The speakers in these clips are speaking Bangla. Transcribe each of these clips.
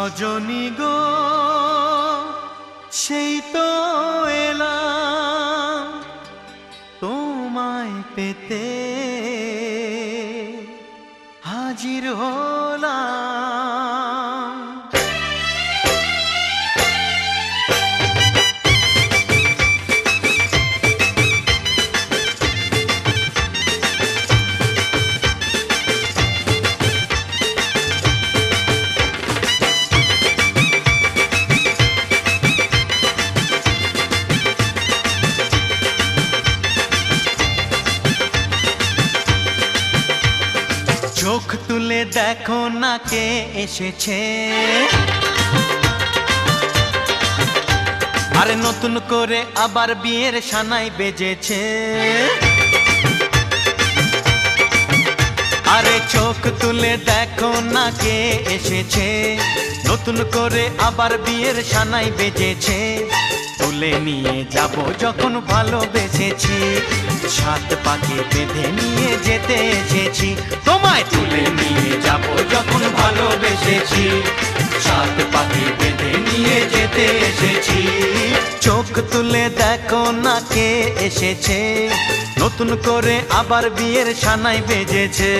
রজনী গো সেই তো এলাম তোমায় পেতে হাজির হলাম। চোখ তুলে দেখো না কে এসেছে, আরে নতুন করে আবার বিয়ের সানাই বেজেছে। আরে চোখ তুলে দেখো না কে এসেছে, নতুন করে আবার বিয়ের সানাই বেজেছে। তুলে নিয়ে যাব যখন ভালোবেসেছি, সাত পাকে বেঁধে নিয়ে যেতে এসেছি। তোমায় তুলে নিয়ে যাব যখন ভালোবেসেছি, সাত পাকে বেঁধে নিয়ে যেতে এসেছি। চোখ তুলে দেখো না কে এসেছে, নতুন করে আবার বিয়ের সানাই বেজেছে।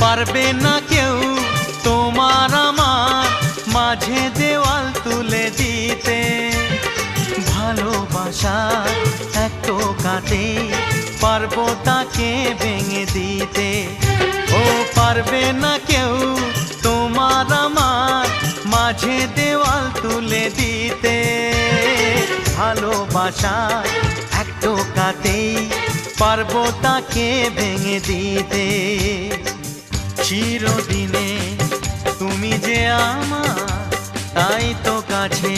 পারবে না কেউ তোমার আমার মাঝে দেওয়াল তুলে দিতে, ভালোবাসা এত কাটে পারবো তাকে ভেঙে দিতে। ও পারবে না কেউ তোমার আমার মাঝে দেওয়াল তুলে দিতে, ভালোবাসা এত কাটে পারবো তাকে ভেঙে দিতে। চিরদিনে তুমি যে আমার, তাই তো কাছে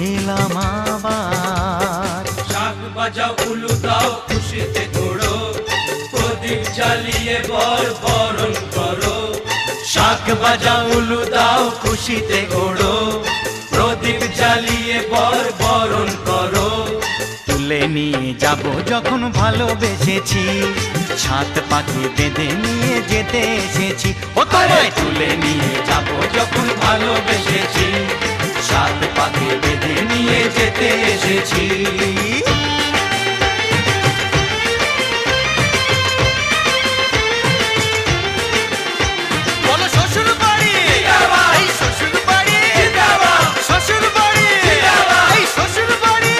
এলাম আবার। শাক বাজাও উলু দাও খুশিতে ঘোড়ো, প্রদীপ জ্বালিয়ে বর বরণ করো। শাক বাজাও উলু দাও খুশিতে ওড়ো, প্রদীপ জ্বালিয়ে বর বরণ করো। তুলে নিয়ে যাব যখন ভালোবেসেছি, সাত পাখি বেঁধে নিয়ে যেতে এসেছি। ও তোমায় তুলে নিয়ে যাব যখন ভালোবেসেছি, সাত পাখি বেঁধে নিয়ে যেতে এসেছি। বলো শ্বশুর বাড়ি, এই শ্বশুর বাড়ি, শ্বশুর বাড়ি, এই শ্বশুর বাড়ি।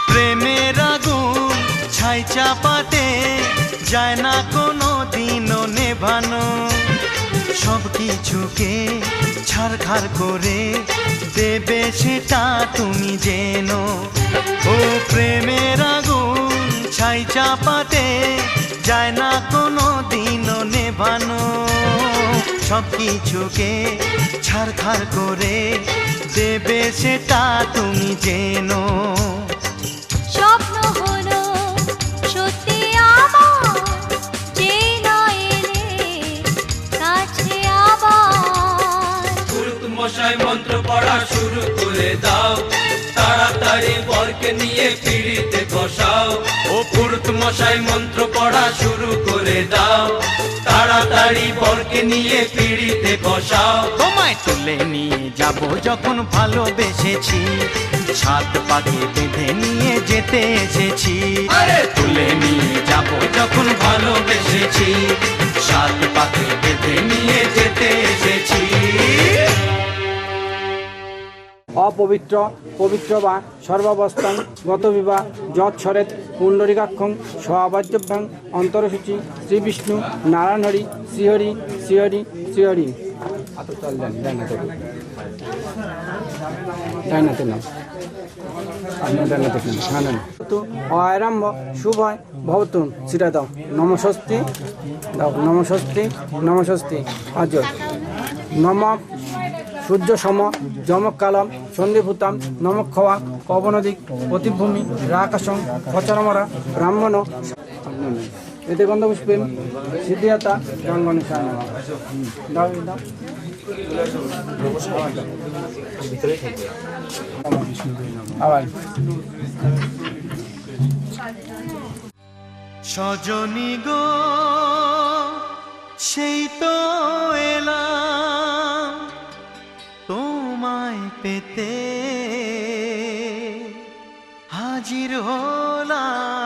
প্রেমের আগুন ছাই চাপাতে যায় না কোনো দিনও নেভানো, সব কিছুকে ছারখার করে দেবে সেটা তুমি জেনো। ও প্রেমের আগুন ছাই চাপাতে যায় না কোনো দিনও নেভানো, সব কিছুকে ছারখার করে দেবে সেটা তুমি জেনো। স্বপ্ন হলো সত্যি আমার, যে না এলে কাছে আবার। পুরুত মশাই মন্ত্র পড়া শুরু করে দাও, তাড়াতাড়ি বরকে নিয়ে পিড়িতে বসাও। ও পুরুত মশাই মন্ত্র পড়া শুরু করে দাও, তাড়াতাড়ি বরকে নিয়ে পিড়িতে বসাও। তোমায় তুলে নিয়ে যাব যখন ভালোবেসেছি, সাত পাকে বেঁধে নিয়ে যেতে এসেছি। আরে তুলে নিয়ে যাব যখন ভালোবেসেছি, সাত পাকে বেঁধে নিয়ে যেতে এসেছি। অপবিত্র পবিত্র বা সর্বাবস্থান গত বিবাহ যৎসরেত পুণ্ডরিকাক্ষং স্ববাজ্যভ্যাং অন্তরসূচি শ্রী বিষ্ণু নারায়ণ হরি শ্রীহরি শ্রীহরি শ্রীহরি। আতো চল জানি ডাইনাতে ডাইনাতে নাম আপনি ডাইনাতে নাম হ্যাঁ না তো আরম্ভ শুভয় ভবতু সেটা দাও নমস্বস্তি দাও নমস্বস্তি নমস্বস্তি আজ নম সূর্য সম যমকালম সন্ধিভূতাম নমক্ষয়া পবনদিক প্রতিভূমি রাকাশং খচরমরা ব্রাহ্মণ এতে গন্ধপুষ্পেন সিদ্ধিয়াতা গঙ্গনিশায় দাও দাও আবার সজনী গো সেই তো এলাম তোমায় পেতে হাজির হলাম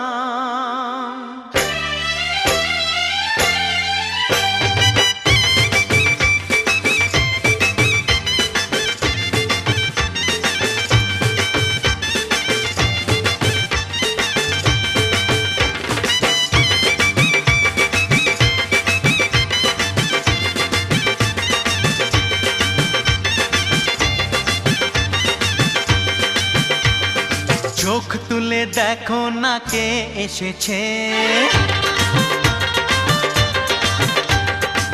চোখ তুলে দেখো না কে এসেছে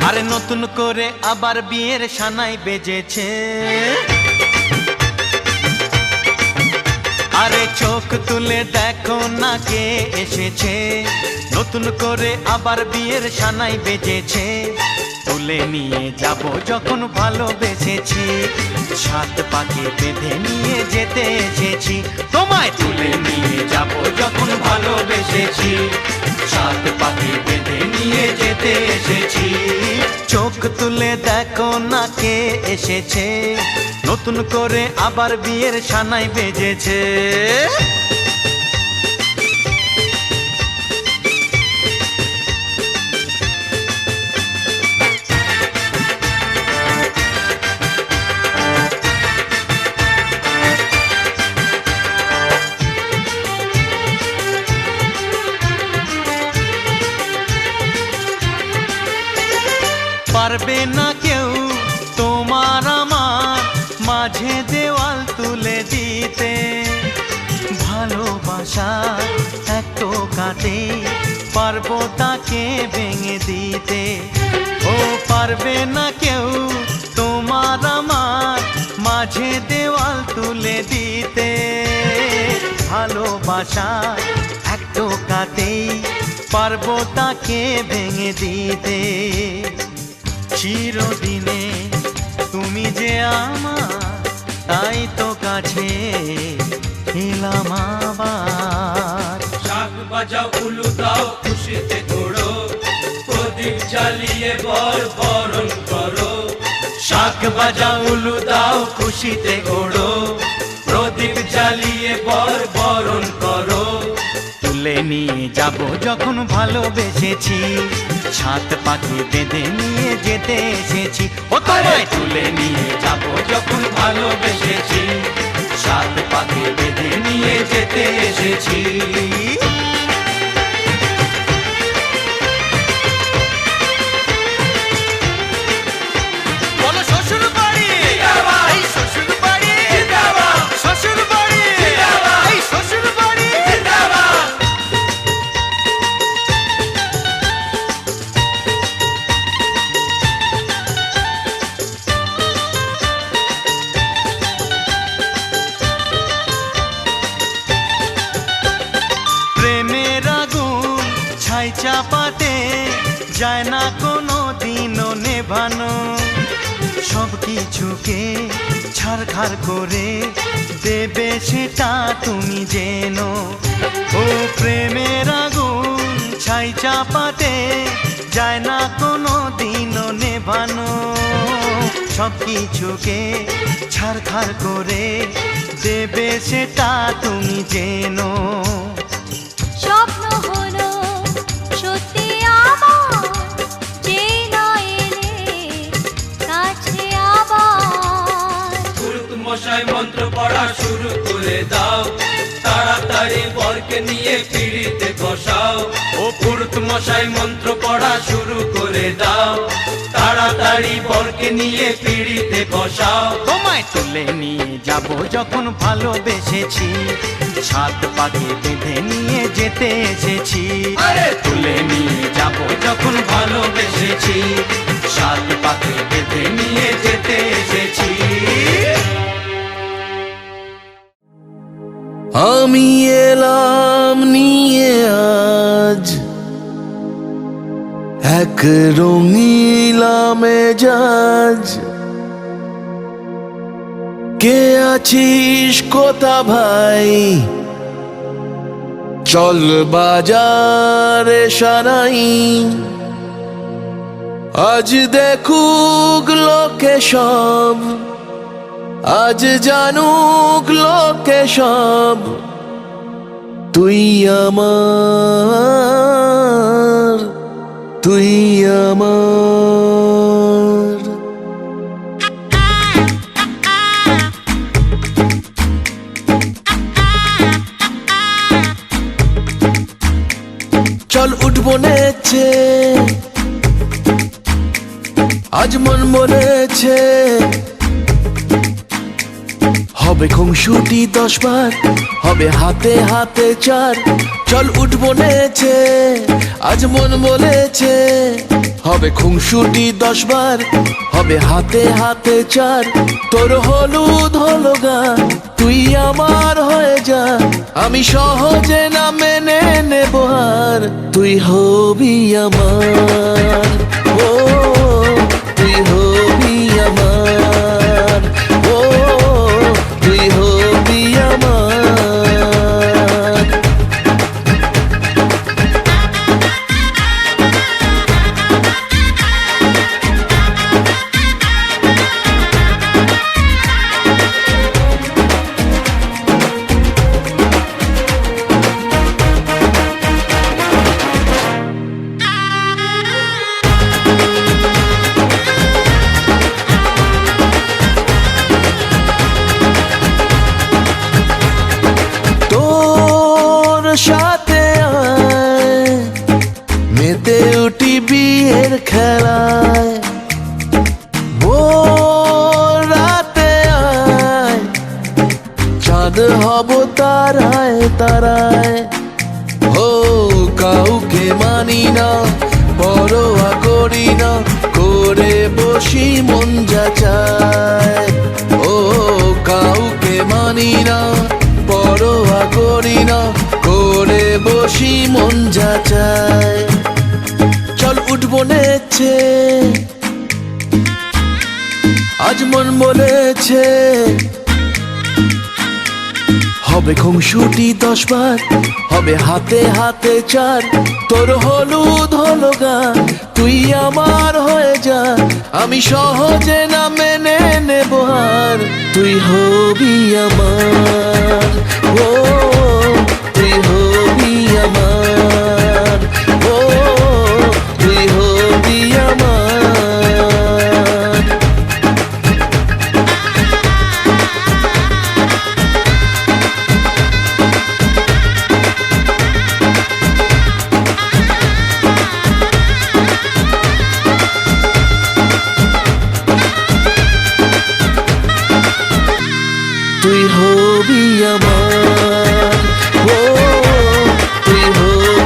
আরে নতুন করে আবার বিয়ের সানাই বেজেছে আরে চোখ তুলে দেখো না কে এসেছে নতুন করে আবার বিয়ের সানাই বেজেছে তুলে নিয়ে যাব যখন ভালোবেসেছি সাত পাকে বেঁধে নিয়ে যেতে এসেছি তোমায় তুলে নিয়ে যাব যখন ভালোবেসেছি সাত পাকে বেঁধে নিয়ে যেতে এসেছি চোখ তুলে দেখো না কে এসেছে নতুন করে আবার বিয়ের সানাই বেজেছে পারবে না কেউ তোমার আমার মাঝে দেওয়াল তুলে দিতে ভালোবাসা এত কাটে পারবো তাকে ভেঙে দিতে ও পারবে না কেউ তোমার আমার মাঝে দেওয়াল তুলে দিতে ভালোবাসা এত কাটে পারবো তাকে ভেঙে দিতে চিরদিনে তুমি যে আমার তাই তো কাছে এলাম আবার শাক বাজাও উলু দাও খুশিতে ঘোড়ো প্রদীপ জ্বালিয়ে বর বরণ করো শাক বাজা উলু দাও খুশিতে ওড়ো প্রদীপ জ্বালিয়ে বর বরণ করো তুলে নিয়ে যাব যখন ভালোবেসেছি সাত পাখি বেঁধে নিয়ে যেতে এসেছি ও তোমায় তুলে নিয়ে যাব যখন ভালোবেসেছি সাত পাখি বেঁধে নিয়ে যেতে এসেছি বলো শ্বশুর বাড়ি এই শ্বশুর বাড়ি শ্বশুর বাড়ি এই শ্বশুর বাড়ি প্রেমের আগুন ছাই চাপাতে যায় না কোনো দিনও নেভানো সব কিছুকে ছারখার করে দেবে সেটা তুমি জেনো ও প্রেমের আগুন ছাই চাপাতে যায় না কোনো দিনও নেভানো সব কিছুকে ছারখার করে দেবে সেটা তুমি জেনো স্বপ্ন হলো সত্যি আমার যে না এলে কাছে আবার পুরুত মশাই মন্ত্র পড়া শুরু করে দাও তাড়াতাড়ি বরকে নিয়ে পিড়িতে বসাও ও পুরুত মশাই মন্ত্র পড়া শুরু করে দাও তাড়াতাড়ি তাড়াতাড়ি বরকে নিয়ে পিড়িতে বসাও। তোমায় তুলে নিয়ে যাব যখন ভালোবেসেছি, ছাদ পাকে বেঁধে নিয়ে যেতে এসেছি। আরে তুলে নিয়ে যাব যখন ভালোবেসেছি, ছাদ পাকে বেঁধে নিয়ে যেতে এসেছি। আমি এলাম নিয়ে আজ এক রঙিলা মেজাজ, কে আছিস কোথা ভাই, চল বাজারে সানাই। আজ দেখুক লোকে সব, আজ জানুক লোকে সব, তুই আমার, তুই আমার। চল উঠবো নেচে, আজ মন বলেছে, হবে খুংসুটি 10 বার, হবে হাতে হাতে 4। চল উঠবো নেচে, আজ মন বলেছে, হবে খুংসুটি 10 বার, হবে হাতে হাতে 4। তোর হলুদ হলো গা, তুই আমার হয়ে যা, আমি সহজে না মেনে নেব আর। তুই হবি আমার, ও তুই হবি আমার, ও তুই হবি আমার। সাথে আয় মেতে উঠি বিয়ের খেলায়, ভোর রাতে আয় চাঁদ হব তারায় তারায়। ও কাউকে মানি না, পরোয়া করি না, করে বসি মন যা চায়। ও কাউকে মানি না, পরোয়া করি না, করে বসি মন যা চায়। চল উঠবো নেচে, আজ মন বলেছে, হবে খুংসুটি 10 বার, হবে হাতে হাতে 4। তোর হলুদ হলো গা, তুই আমার হয়ে যা, আমি সহজে না মেনে নেব আর। তুই হবি আমার, ও তুই হবি আমার, ও তুই হবি আমার। তুই হবি আমার, ও তুই হবি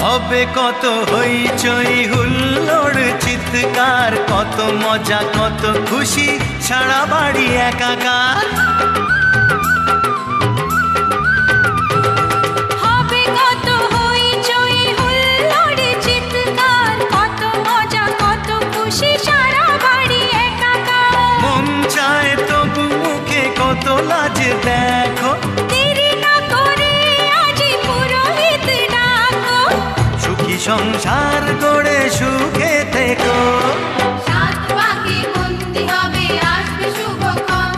হবে কত হইচই হুল্লোড় চিৎকার, কত মজা কত খুশি, সারা বাড়ি একাকার। হবে কত হইচই হুল্লোড় চিৎকার, কত মজা কত খুশি, সারা বাড়ি একাকার। মন চায় তবু মুখে কত লাজ দেখো, দেরি না করে আজই পুরোহিত ডাকো। সুখী সংসার গড়ে সুখে থেকো। সাত পাকে বন্দি হবে আসবে শুভক্ষণ,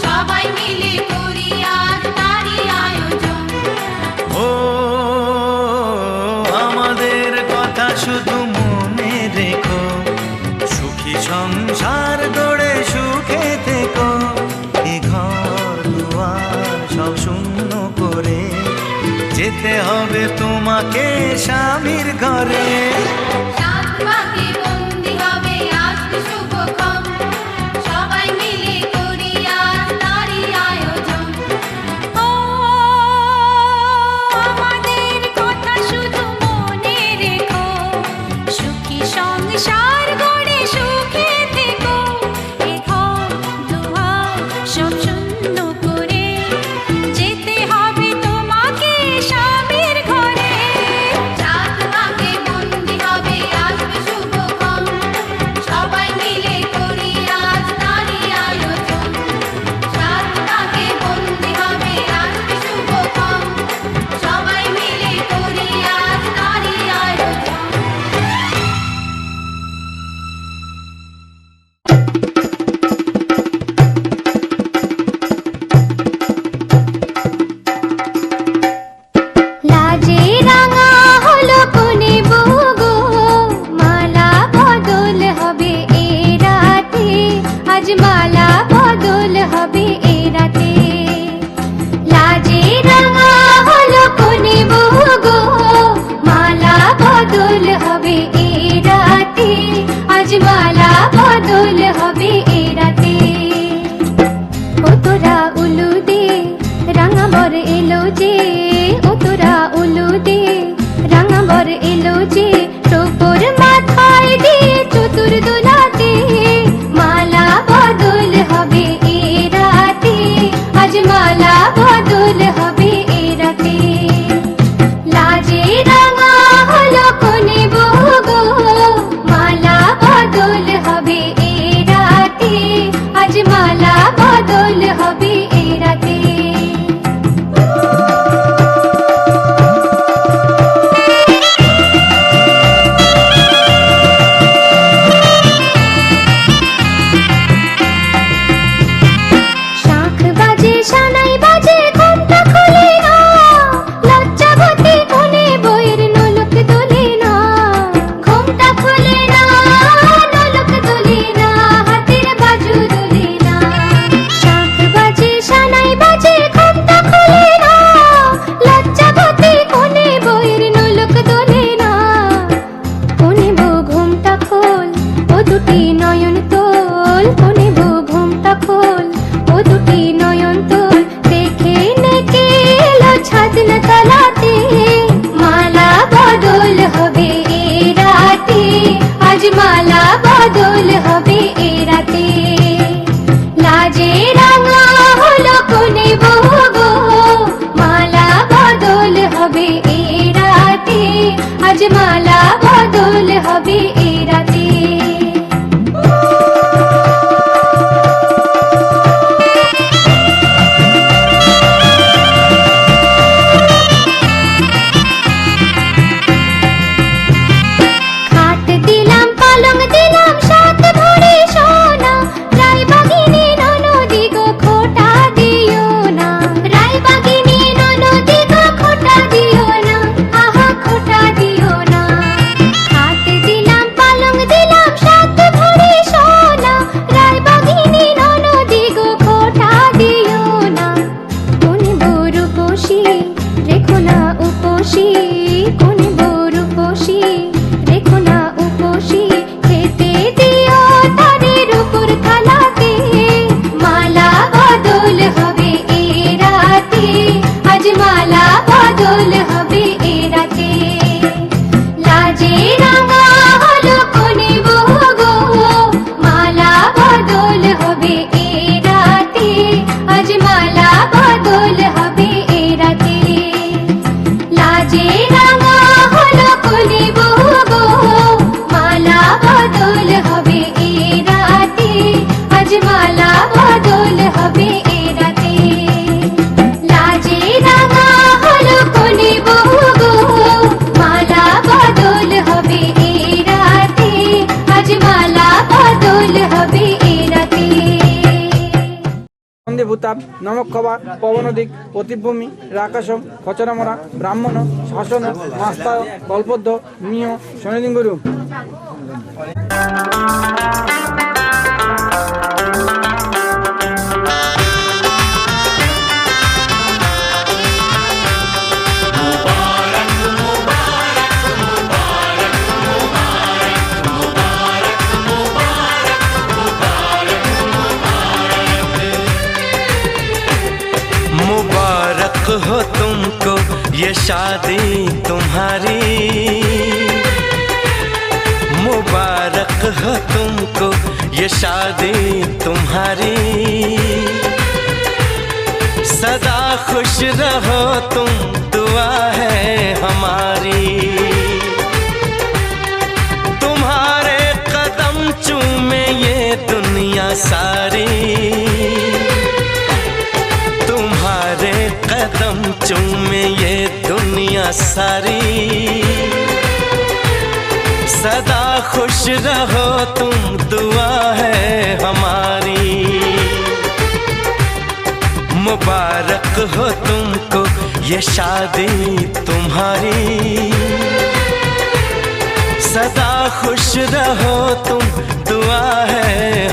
সবাই মিলে করি আজ তারই আয়োজন। ও আমাদের কথা শুধু মনে রেখো, সুখী সংসার গড়ে সুখে থেকো। এ ঘর দুয়ার সব শূন্য করে যেতে হবে তোমাকে স্বামীর ঘরে। সাত পাকে বন্দি হবে আসবে শুভক্ষণ, সবাই মিলে করি আজ তারই আয়োজন। ও আমাদের কথা শুধু মনে রেখো, সুখী সংসার গড়ে সুখে থেকো। এ ঘর দুয়ার সব শূন্য করে যেতে হবে তোমাকে স্বামীর ঘরে। সাত পাকে বন্দি হবে আসবে শুভক্ষণ, সবাই মিলে করি আজ তারই আয়োজন। সাত পাকে বন্দি হবে আসবে শুভক্ষণ, সবাই মিলে করি আজ তারই আয়োজন। লাজে রাঙা হলো কোনে বগো, মালা বদল হবে এ রাতে, আজ মালা বদল হবে এ রাতে। লাজে রাঙা হলো কোনে বগো, মালা বদল হবে এ রাতে, আজ মালা বদল হবে এ রাতে। ও তোরা উলু দে রাঙাবর এলো যে, ও তোরা উলু দে রাঙাবর এলো যে, টোপর মাথায় দিয়ে চতুর দোলাতে, মালা বদল হবে এ রাতে, আজ মালা বদল হবে এ রাতে। লাজে রাঙা হলো কোনে বগো, মালা বদল হবে এ রাতে, আজ মালা বদল হবে এ রাতে। শাঁখ বাজে সানাই বাজে ঘুমটা খুলে না, লজ্জাবতী কোনে বইয়ের নোলক দোলে না। ঘুমটা খুলে না, নোলক দোলে না, হাতের বাজু দোলে না। শাঁখ বাজে সানাই বাজে ঘুমটা খুলে না, লজ্জাবতী কোনে বইয়ের নোলক দোলে না। কোনে বউ ঘুমটা খোল, ও দুটি নয়ন তোল, কোনে বউ ঘুমটা খোল, ও দুটি নয়ন তোল। দেখে নেকে এলো ছাদনা তলাতে, মালা বদল হবে এ রাতে, আজ মালা বদল হবে এ রাতে। লাজে রাঙা হলো কোনে বগো, মালা বদল হবে এ রাতে, আজ মালা বদল হবে এ রাতে। খাট দিলাম পালং দিলাম সাত ভরি সোনা, রায়বাগিনী ননদি গো খোটা দিও না। রায়বাগিনী ননদি গো খোটা দিও না, আহা খোটা দিও না। খাট দিলাম ভাব নমক্ষবা পবনদিক প্রতিভূমি রাকাশম খচরামরা ব্রাহ্মণ শাসন মাস্তায় কল্পদ্য মিয় শনিদিঙ্গুরু। मुबारक हो तुमको ये शादी तुम्हारी, मुबारक हो तुमको ये शादी तुम्हारी, सदा खुश रहो तुम दुआ है हमारी, तुम्हारे कदम चूमे ये दुनिया सारी, तुम्हारे कदम चूमे ये दुनिया सारी, सदा खुश रहो तुम दुआ है हमारी, मुबारक हो तुमको ये शादी तुम्हारी, सदा खुश रहो तुम दुआ है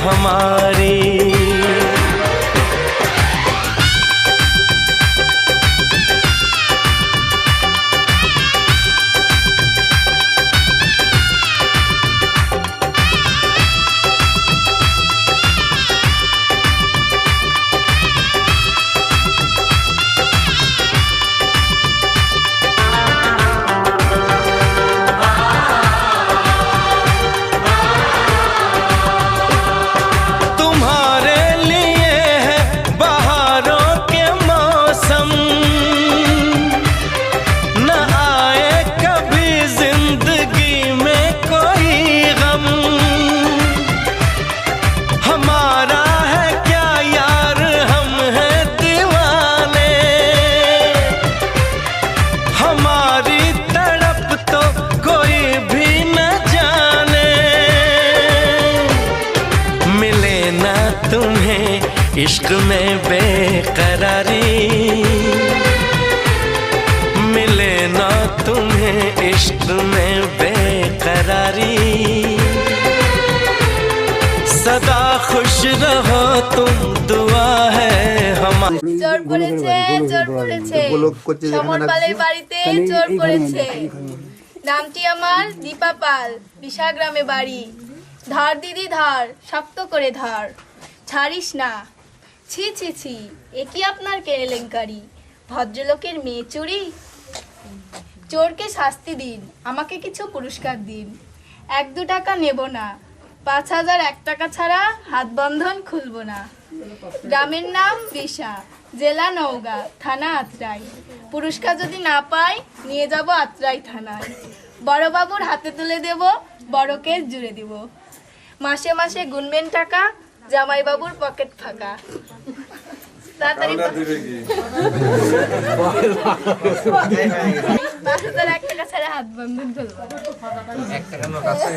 हमारी। इश्क में बेकरारी मिले ना तुम्हें, इश्क में बेकरारी, सदा खुश रहो तुम दुआ है हमारी। চোর পড়েছে, চোর পড়েছে, সমর পালের বাড়িতে চোর পড়েছে। নামটি আমার দীপা পাল, বিশা গ্রামে বাড়ি। ধার দিদি ধার, শক্ত করে ধার, ছাড়িস না। ছি ছি ছি, এ কি আপনার কেলেঙ্কারি, ভদ্রলোকের মেয়ে চুরি। চোরকে শাস্তি দিন, আমাকে কিছু পুরস্কার দিন। 1-2 টাকা নেব না, 5000 1 টাকা ছাড়া হাত বন্ধন খুলব না। গ্রামের নাম বিশা, জেলা নওগাঁ, থানা আত্রাই। পুরস্কার যদি না পাই নিয়ে যাব আত্রাই থানায়। বড়বাবুর হাতে তুলে দেব, বড় কেস জুড়ে দিব। মাসে মাসে গুনবেন টাকা, জামাইবাবুর পকেট ফাঁকা। তাড়াতাড়ি 5000 1 টাকা ছাড়া হাত বন্ধন খুলব না। 1 টাকা নোট আছে?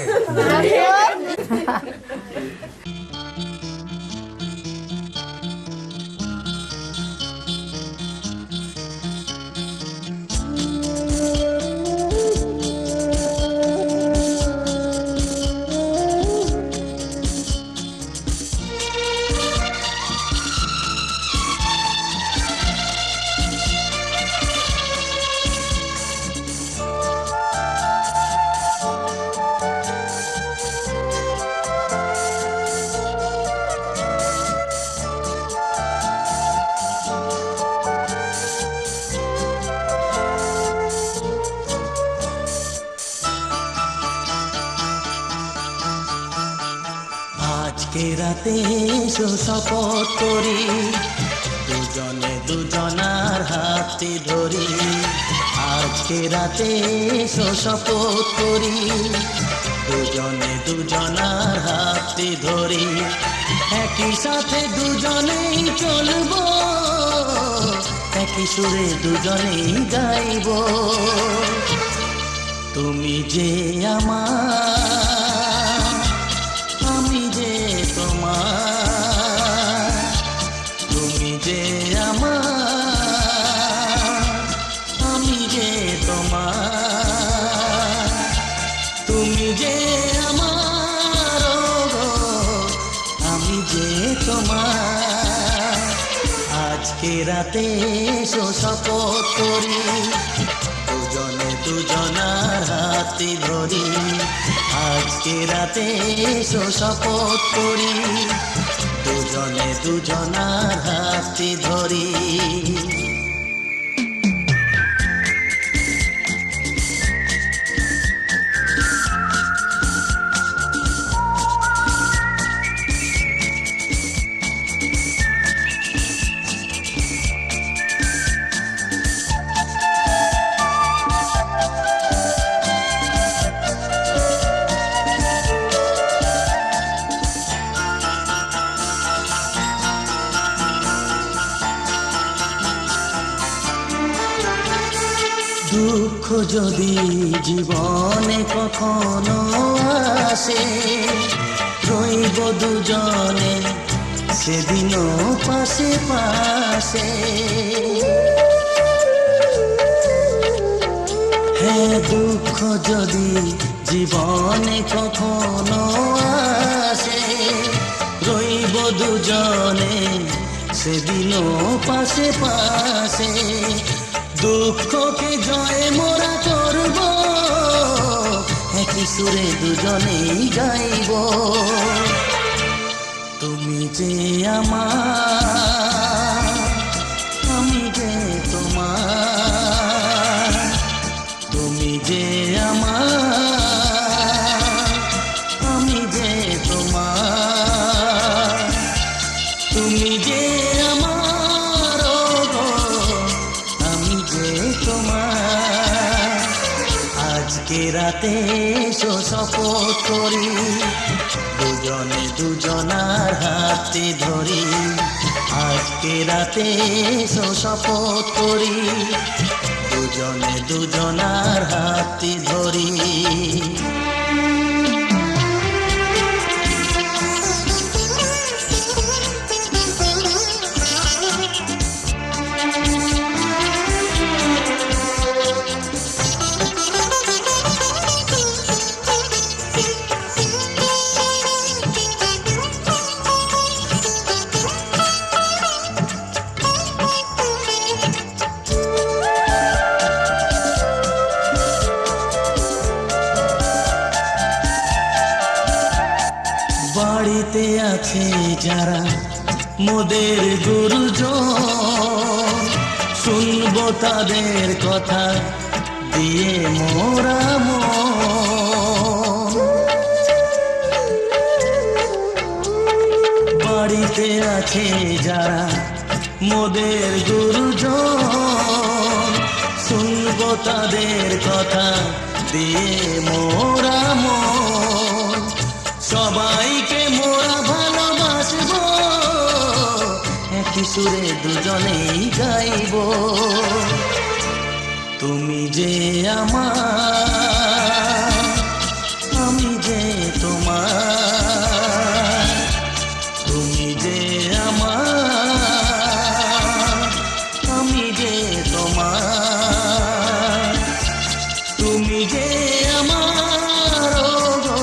আজকে রাতে এসো শপথ করি, দুজনে দুজনার হাতে ধরি। আজকে রাতে এসো শপথ করি, দুজনে দুজনার হাতে ধরি। একই সাথে দুজনেই চলবো, একই সুরে দুজনেই গাইব। তুমি যে আমার, আমি যে তোমার, তুমি যে আজকে রাতে এসো শপথ করি, দুজনে দুজনার হাতে ধরি। আজকে রাতে এসো শপথ করি, দুজনে দুজনার হাতে ধরি। দুঃখ যদি জীবনে কখনো আসে, রইব দুজনে সেদিনও পাশে পাশে। হ্যাঁ, দুঃখ যদি জীবনে কখনো আসে, রইব দুজনে সেদিনও পাশে পাশে। দুঃখকে জয় মোরা করব, একই সুরে দুজনেই গাইব। তুমি যে আমার, আমি যে তোমার। তুমি যে আমার, আমি যে তোমার। তুমি যে আমার, গো আমি যে তোমার। আজকে রাতে এসো শপথ করি, দুজনে দুজনার হাতে ধরি। আজকে রাতে এসো শপথ করি, দুজনে দুজনার হাতে ধরি। বাড়িতে আছে যারা মোদের গুরুজন, শুনবো তাদের কথা দিয়ে মোরা মন। বাড়িতে আছে যারা মোদের গুরুজন, শুনবো তাদের কথা দিয়ে মোরা মন। সবাইকে মোরা ভালোবাসবো, একই সুরে দুজনেই গাইব। তুমি যে আমার, আমি যে তোমার। তুমি যে আমার, আমি যে তোমার। তুমি যে আমার, গো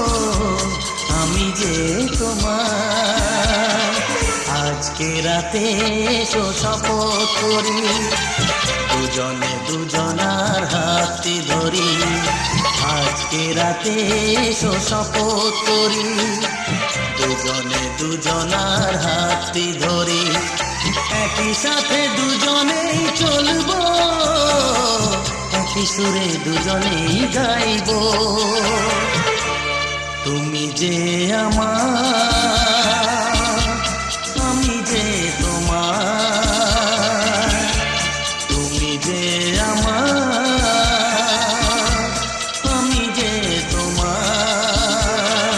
আমি যে তোমার। আজকে রাতে এসো শপথ করি, দুজনে দুজনার হাতে ধরি। আজকে রাতে এসো শপথ করি, দুজনে দুজনার হাতে ধরি। একই সাথে দুজনেই চলবো, একই সুরে দুজনেই গাইব। তুমি যে আমার, আমি যে তোমার। তুমি যে আমার, আমি যে তোমার।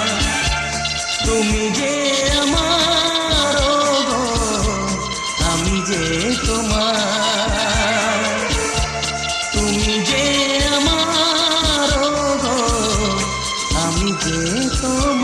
তুমি যে আমার, গো আমি যে তোমার। তুমি যে আমার, গো আমি যে তোমার।